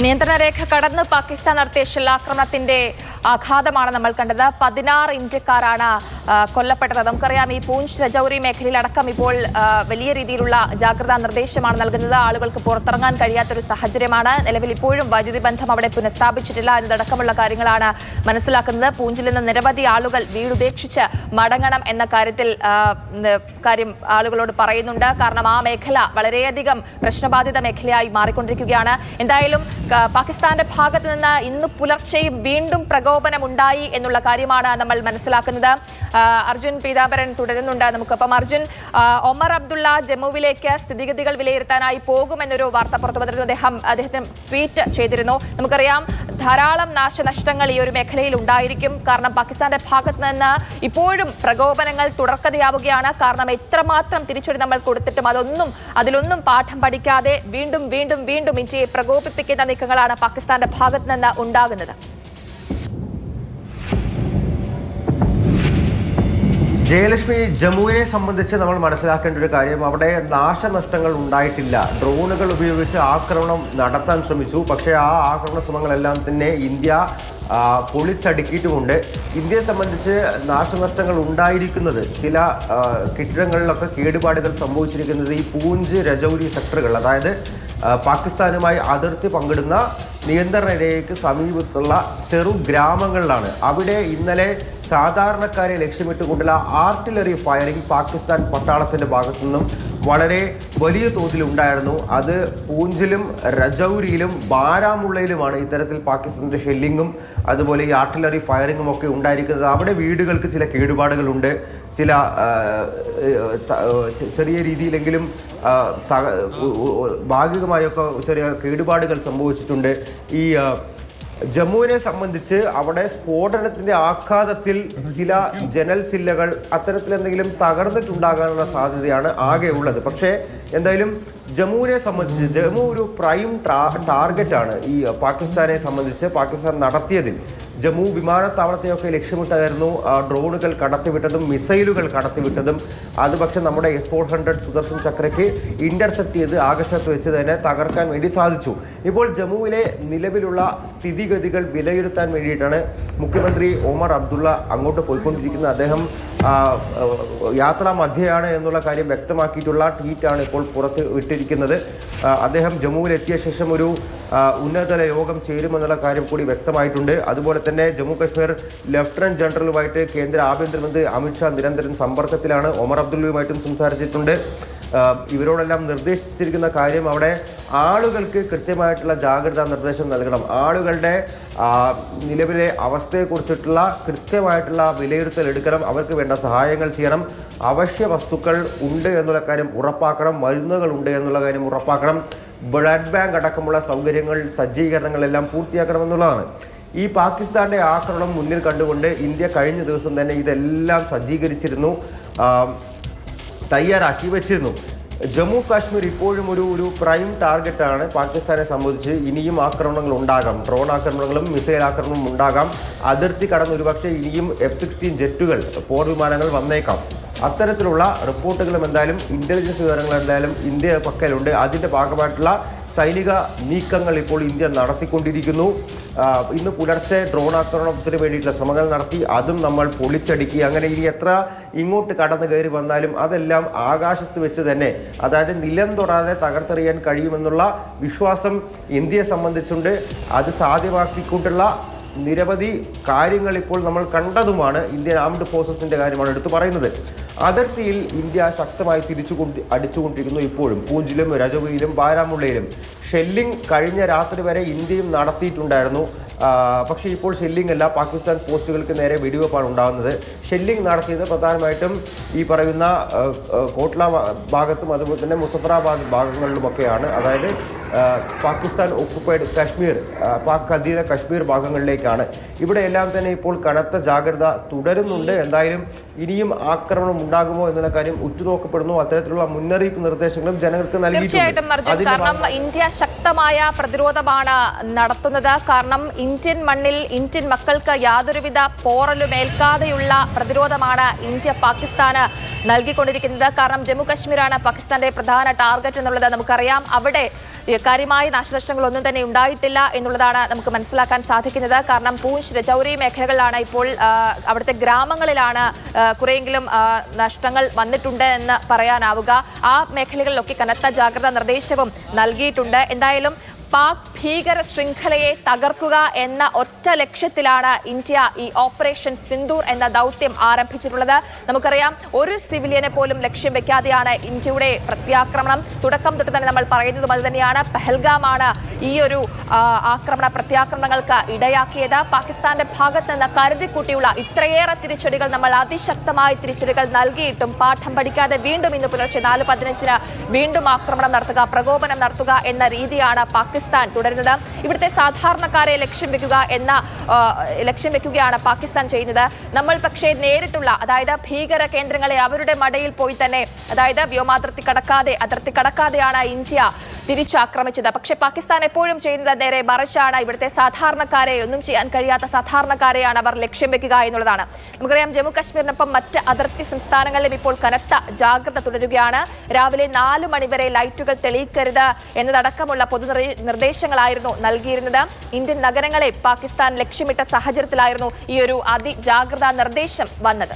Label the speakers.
Speaker 1: നിയന്ത്രണ രേഖ കടന്ന് പാകിസ്ഥാൻ നടത്തിയ ഷെല്ലാക്രമണത്തിന്റെ ആഘാതമാണ് നമ്മൾ കണ്ടത്. 16 ഇന്ത്യക്കാരാണ് കൊല്ലപ്പെട്ടത്. നമുക്കറിയാം, ഈ പൂഞ്ച് രജൌരി മേഖലയിലടക്കം ഇപ്പോൾ വലിയ രീതിയിലുള്ള ജാഗ്രതാ നിർദ്ദേശമാണ് നൽകുന്നത്. ആളുകൾക്ക് പുറത്തിറങ്ങാൻ കഴിയാത്തൊരു സാഹചര്യമാണ് നിലവിൽ. ഇപ്പോഴും വൈദ്യുതി ബന്ധം അവിടെ പുനഃസ്ഥാപിച്ചിട്ടില്ല എന്നതടക്കമുള്ള കാര്യങ്ങളാണ് മനസ്സിലാക്കുന്നത്. പൂഞ്ചിൽ നിന്ന് നിരവധി ആളുകൾ വീടുപേക്ഷിച്ച് മടങ്ങണം എന്ന കാര്യം ആളുകളോട് പറയുന്നുണ്ട്. കാരണം ആ മേഖല വളരെയധികം പ്രശ്നബാധിത മേഖലയായി മാറിക്കൊണ്ടിരിക്കുകയാണ്. എന്തായാലും പാകിസ്ഥാന്റെ ഭാഗത്ത് നിന്ന് ഇന്ന് പുലർച്ചെയും വീണ്ടും പ്രകോപനമുണ്ടായി എന്നുള്ള കാര്യമാണ് നമ്മൾ മനസ്സിലാക്കുന്നത്. അർജുൻ പീതാംബരൻ തുടരുന്നുണ്ട് നമുക്കൊപ്പം. അർജുൻ, ഒമർ അബ്ദുള്ള ജമ്മുവിലേക്ക് സ്ഥിതിഗതികൾ വിലയിരുത്താനായി പോകുമെന്നൊരു വാർത്ത പുറത്തു വന്നിരുന്നു. അദ്ദേഹത്തിന് ട്വീറ്റ് ചെയ്തിരുന്നു. നമുക്കറിയാം, ധാരാളം നാശനഷ്ടങ്ങൾ ഈ ഒരു മേഖലയിൽ ഉണ്ടായിരിക്കും. കാരണം പാകിസ്ഥാന്റെ ഭാഗത്ത് നിന്ന് ഇപ്പോഴും പ്രകോപനങ്ങൾ തുടർക്കഥയാവുകയാണ്. കാരണം എത്രമാത്രം തിരിച്ചടി നമ്മൾ കൊടുത്തിട്ടും അതിലൊന്നും പാഠം പഠിക്കാതെ വീണ്ടും വീണ്ടും വീണ്ടും ഇന്ത്യയെ പ്രകോപിപ്പിക്കുന്ന നീക്കങ്ങളാണ് പാകിസ്ഥാന്റെ ഭാഗത്ത് നിന്ന് ഉണ്ടാകുന്നത്.
Speaker 2: ജയലക്ഷ്മി, ജമ്മുവിനെ സംബന്ധിച്ച് നമ്മൾ മനസ്സിലാക്കേണ്ട ഒരു കാര്യം, അവിടെ നാശനഷ്ടങ്ങൾ ഉണ്ടായിട്ടില്ല. ഡ്രോണുകൾ ഉപയോഗിച്ച് ആക്രമണം നടത്താൻ ശ്രമിച്ചു. പക്ഷേ ആ ആക്രമണ ശ്രമങ്ങളെല്ലാം തന്നെ ഇന്ത്യ പൊളിച്ചടുക്കിയിട്ടുമുണ്ട്. ഇന്ത്യയെ സംബന്ധിച്ച് നാശനഷ്ടങ്ങൾ ഉണ്ടായിരിക്കുന്നത്, ചില കെട്ടിടങ്ങളിലൊക്കെ കേടുപാടുകൾ സംഭവിച്ചിരിക്കുന്നത് ഈ പൂഞ്ച് രജൌരി സെക്ടറുകൾ, അതായത് പാകിസ്ഥാനുമായി അതിർത്തി പങ്കിടുന്ന നിയന്ത്രണ രേഖയ്ക്ക് സമീപത്തുള്ള ചെറു ഗ്രാമങ്ങളിലാണ്. അവിടെ ഇന്നലെ സാധാരണക്കാരെ ലക്ഷ്യമിട്ടുകൊണ്ടുള്ള ആർട്ടിലറി ഫയറിംഗ് പാകിസ്ഥാൻ പട്ടാളത്തിൻ്റെ ഭാഗത്തു നിന്നും വളരെ വലിയ തോതിൽ ഉണ്ടായിരുന്നു. അത് പൂഞ്ചിലും രജൌരിയിലും ബാരാമുള്ളയിലുമാണ് ഇത്തരത്തിൽ പാകിസ്ഥാൻ്റെ ഷെല്ലിങ്ങും അതുപോലെ ഈ ആർട്ടിലറി ഫയറിങ്ങും ഒക്കെ ഉണ്ടായിരിക്കുന്നത്. അവിടെ വീടുകൾക്ക് ചില കേടുപാടുകളുണ്ട്. ചില ചെറിയ രീതിയിലെങ്കിലും ഭാഗികമായൊക്കെ ചെറിയ കേടുപാടുകൾ സംഭവിച്ചിട്ടുണ്ട്. ഈ ജമ്മുവിനെ സംബന്ധിച്ച് അവിടെ സ്ഫോടനത്തിന്റെ ആഘാതത്തിൽ ചില ജനൽ ചില്ലകൾ അത്തരത്തിലെന്തെങ്കിലും തകർന്നിട്ടുണ്ടാകാനുള്ള സാധ്യതയാണ് ആകെ ഉള്ളത്. പക്ഷേ എന്തായാലും ജമ്മുവിനെ സംബന്ധിച്ച് ജമ്മു ഒരു പ്രൈം ടാർഗറ്റാണ് ഈ പാകിസ്ഥാനെ സംബന്ധിച്ച്. പാകിസ്ഥാൻ നടത്തിയതിൽ ജമ്മു വിമാനത്താവളത്തെയൊക്കെ ലക്ഷ്യമിട്ടായിരുന്നു ഡ്രോണുകൾ കടത്തിവിട്ടതും മിസൈലുകൾ കടത്തിവിട്ടതും. അത് പക്ഷെ നമ്മുടെ S-400 സുദർശൻ ചക്രയ്ക്ക് ഇന്റർസെപ്റ്റ് ചെയ്ത് ആകാശത്ത് വെച്ച് തന്നെ തകർക്കാൻ വേണ്ടി സാധിച്ചു. ഇപ്പോൾ ജമ്മുവിലെ നിലവിലുള്ള സ്ഥിതിഗതികൾ വിലയിരുത്താൻ വേണ്ടിയിട്ടാണ് മുഖ്യമന്ത്രി ഒമർ അബ്ദുള്ള അങ്ങോട്ട് പോയിക്കൊണ്ടിരിക്കുന്നത്. അദ്ദേഹം യാത്രാ മധ്യയാണ് എന്നുള്ള കാര്യം വ്യക്തമാക്കിയിട്ടുള്ള ട്വീറ്റാണ് ഇപ്പോൾ പുറത്ത് വിട്ടിരിക്കുന്നത്. അദ്ദേഹം ജമ്മുവിലെത്തിയ ശേഷം ഒരു ഉന്നതതല യോഗം ചേരുമെന്നുള്ള കാര്യം കൂടി വ്യക്തമായിട്ടുണ്ട്. അതുപോലെ തന്നെ ജമ്മു കാശ്മീർ ലഫ്റ്റനന്റ് ജനറലുമായിട്ട് കേന്ദ്ര ആഭ്യന്തരമന്ത്രി അമിത്ഷാ നിരന്തരം സമ്പർക്കത്തിലാണ്. ഒമർ അബ്ദുള്ളയുമായിട്ടും സംസാരിച്ചിട്ടുണ്ട്. ഇവരോടെല്ലാം നിർദ്ദേശിച്ചിരിക്കുന്ന കാര്യം, അവിടെ ആളുകൾക്ക് കൃത്യമായിട്ടുള്ള ജാഗ്രതാ നിർദ്ദേശം നൽകണം. ആളുകളുടെ നിലവിലെ അവസ്ഥയെക്കുറിച്ചിട്ടുള്ള കൃത്യമായിട്ടുള്ള വിലയിരുത്തൽ എടുക്കണം. അവർക്ക് വേണ്ട സഹായങ്ങൾ ചെയ്യണം. അവശ്യ വസ്തുക്കൾ ഉണ്ട് എന്നുള്ള കാര്യം ഉറപ്പാക്കണം. മരുന്നുകൾ ഉണ്ട് എന്നുള്ള കാര്യം ഉറപ്പാക്കണം. ബ്ലഡ് ബാങ്ക് അടക്കമുള്ള സൗകര്യങ്ങൾ, സജ്ജീകരണങ്ങളെല്ലാം പൂർത്തിയാക്കണമെന്നുള്ളതാണ്. ഈ പാകിസ്ഥാന്റെ ആക്രമണം മുന്നിൽ കണ്ടുകൊണ്ട് ഇന്ത്യ കഴിഞ്ഞ ദിവസം തന്നെ ഇതെല്ലാം സജ്ജീകരിച്ചിരുന്നു, തയ്യാറാക്കി വെച്ചിരുന്നു. ജമ്മു കാശ്മീർ ഇപ്പോഴും ഒരു പ്രൈം ടാർഗറ്റാണ് പാകിസ്ഥാനെ സംബന്ധിച്ച്. ഇനിയും ആക്രമണങ്ങൾ ഉണ്ടാകാം, ഡ്രോൺ ആക്രമണങ്ങളും മിസൈൽ ആക്രമണവും ഉണ്ടാകാം. അതിർത്തി കടന്ന് ഒരുപക്ഷെ ഇനിയും F-16 ജെറ്റുകൾ, പോർ വിമാനങ്ങൾ വന്നേക്കാം. അത്തരത്തിലുള്ള റിപ്പോർട്ടുകളും എന്തായാലും ഇന്റലിജൻസ് വിവരങ്ങൾ എന്തായാലും ഇന്ത്യ പക്കലുണ്ട്. അതിൻ്റെ ഭാഗമായിട്ടുള്ള സൈനിക നീക്കങ്ങൾ ഇപ്പോൾ ഇന്ത്യ നടത്തിക്കൊണ്ടിരിക്കുന്നു. ഇന്ന് പുലർച്ചെ ഡ്രോൺ ആക്രമണത്തിന് വേണ്ടിയിട്ടുള്ള ശ്രമങ്ങൾ നടത്തി. അതും നമ്മൾ പൊളിച്ചടുക്കി. അങ്ങനെ ഇനി എത്ര ഇങ്ങോട്ട് കടന്നു കയറി വന്നാലും അതെല്ലാം ആകാശത്ത് വെച്ച് തന്നെ, അതായത് നിലം തൊടാതെ തകർത്തെറിയാൻ കഴിയുമെന്നുള്ള വിശ്വാസം ഇന്ത്യയെ സംബന്ധിച്ചുണ്ട്. അത് സാധ്യമാക്കിക്കൊണ്ടുള്ള നിരവധി കാര്യങ്ങൾ ഇപ്പോൾ നമ്മൾ കണ്ടതുമാണ്. ഇന്ത്യൻ ആംഡ് ഫോഴ്സസിൻ്റെ കാര്യമാണ് എടുത്തു പറയുന്നത്. അതിർത്തിയിൽ ഇന്ത്യ ശക്തമായി അടിച്ചുകൊണ്ടിരിക്കുന്നു. ഇപ്പോഴും പൂഞ്ചിലും രജൌരിയിലും ബാരാമുള്ളയിലും ഷെല്ലിംഗ് കഴിഞ്ഞ രാത്രി വരെ ഇന്ത്യയും നടത്തിയിട്ടുണ്ടായിരുന്നു. പക്ഷേ ഇപ്പോൾ ഷെല്ലിംഗ് അല്ല, പാകിസ്ഥാൻ പോസ്റ്റുകൾക്ക് നേരെ വെടിവെപ്പാണ് ഉണ്ടാകുന്നത്. ഷെല്ലിംഗ് നടത്തിയത് പ്രധാനമായിട്ടും ഈ പറയുന്ന കോട്ട്ല ഭാഗത്തും അതുപോലെ തന്നെ മുസഫറാബാദ് ഭാഗങ്ങളിലുമൊക്കെയാണ്. അതായത് പാകിസ്ഥാൻ ഒക്കുപ്പൈഡ് കശ്മീർ, പാക് അധീന കശ്മീർ ഭാഗങ്ങളിലേക്കാണ്. ഇവിടെയെല്ലാം തന്നെ ഇപ്പോൾ കനത്ത ജാഗ്രത തുടരുന്നുണ്ട്. എന്തായാലും ഇനിയും ആക്രമണം ഉണ്ടാകുമോ എന്നുള്ള കാര്യം ഉറ്റുനോക്കപ്പെടുന്നു. അത്തരത്തിലുള്ള മുന്നറിയിപ്പ് നിർദ്ദേശങ്ങളും ജനങ്ങൾക്ക് നൽകിയിട്ടുണ്ട്.
Speaker 1: കാരണം ഇന്ത്യ ശക്തമായ പ്രതിരോധമാണ് നടത്തുന്നത്. കാരണം ഇന്ത്യൻ മണ്ണിൽ ഇന്ത്യൻ മക്കൾക്ക് യാതൊരുവിധ പോറലുമേൽക്കാതെയുള്ള പ്രതിരോധമാണ് ഇന്ത്യ പാകിസ്ഥാന് നൽകിക്കൊണ്ടിരിക്കുന്നത്. കാരണം ജമ്മു കശ്മീരാണ് പാകിസ്ഥാന്റെ പ്രധാന ടാർഗറ്റ് എന്നുള്ളത് നമുക്കറിയാം. അവിടെ കാര്യമായ നാശനഷ്ടങ്ങളൊന്നും തന്നെ ഉണ്ടായിട്ടില്ല എന്നുള്ളതാണ് നമുക്ക് മനസ്സിലാക്കാൻ സാധിക്കുന്നത്. കാരണം പൂഞ്ച് രജൌരി മേഖലകളിലാണ് ഇപ്പോൾ അവിടുത്തെ ഗ്രാമങ്ങളിലാണ് കുറെയെങ്കിലും നഷ്ടങ്ങൾ വന്നിട്ടുണ്ട് എന്ന് പറയാനാവുക. ആ മേഖലകളിലൊക്കെ കനത്ത ജാഗ്രതാ നിർദ്ദേശവും നൽകിയിട്ടുണ്ട്. എന്തായാലും പാക് ഭീകര ശൃംഖലയെ തകർക്കുക എന്ന ഒറ്റ ലക്ഷ്യത്തിലാണ് ഇന്ത്യ ഈ ഓപ്പറേഷൻ സിന്ദൂർ എന്ന ദൗത്യം ആരംഭിച്ചിട്ടുള്ളത്. നമുക്കറിയാം, ഒരു സിവിലിയനെ പോലും ലക്ഷ്യം വെക്കാതെയാണ് ഇന്ത്യയുടെ പ്രത്യാക്രമണം. തുടക്കം തൊട്ട് തന്നെ നമ്മൾ പറയുന്നതും അത് തന്നെയാണ്. പഹൽഗാമാണ് ഈ ഒരു പ്രത്യാക്രമണങ്ങൾക്ക് ഇടയാക്കിയത്. പാകിസ്ഥാന്റെ ഭാഗത്ത് നിന്ന് കരുതിക്കൂട്ടിയുള്ള ഇത്രയേറെ തിരിച്ചടികൾ, നമ്മൾ അതിശക്തമായ തിരിച്ചടികൾ നൽകിയിട്ടും പാഠം പഠിക്കാതെ വീണ്ടും ഇന്ന് പുലർച്ചെ 4:15 വീണ്ടും ആക്രമണം നടത്തുക, പ്രകോപനം നടത്തുക എന്ന രീതിയാണ് പാകിസ്ഥാൻ തുടരുന്നത്. ഇവിടുത്തെ സാധാരണക്കാരെ ലക്ഷ്യം വെക്കുകയാണ് പാകിസ്ഥാൻ ചെയ്യുന്നത്. നമ്മൾ പക്ഷേ നേരിട്ടുള്ള, അതായത് ഭീകര കേന്ദ്രങ്ങളെ അവരുടെ മടയിൽ പോയി തന്നെ, അതായത് വ്യോമാതിർത്തി കടക്കാതെയാണ് ഇന്ത്യ തിരിച്ചാക്രമിച്ചത്. പക്ഷേ പാകിസ്ഥാൻ എപ്പോഴും ചെയ്യുന്നത് നേരെ മറിച്ചാണ്. ഇവിടുത്തെ സാധാരണക്കാരെ, ഒന്നും ചെയ്യാൻ കഴിയാത്ത സാധാരണക്കാരെയാണ് അവർ ലക്ഷ്യം വെക്കുക എന്നുള്ളതാണ്. നമുക്കറിയാം, ജമ്മു കശ്മീരിനൊപ്പം മറ്റ് അതിർത്തി സംസ്ഥാനങ്ങളിലും ഇപ്പോൾ കനത്ത ജാഗ്രത തുടരുകയാണ്. രാവിലെ 4 മണിവരെ ലൈറ്റുകൾ തെളിയിക്കരുത് എന്നതടക്കമുള്ള നിർദ്ദേശങ്ങളായിരുന്നു നൽകിയിരുന്നത്. ഇന്ത്യൻ നഗരങ്ങളെ പാകിസ്ഥാൻ ലക്ഷ്യമിട്ട സാഹചര്യത്തിലായിരുന്നു ഈ ഒരു അതിജാഗ്രതാ നിർദ്ദേശം വന്നത്.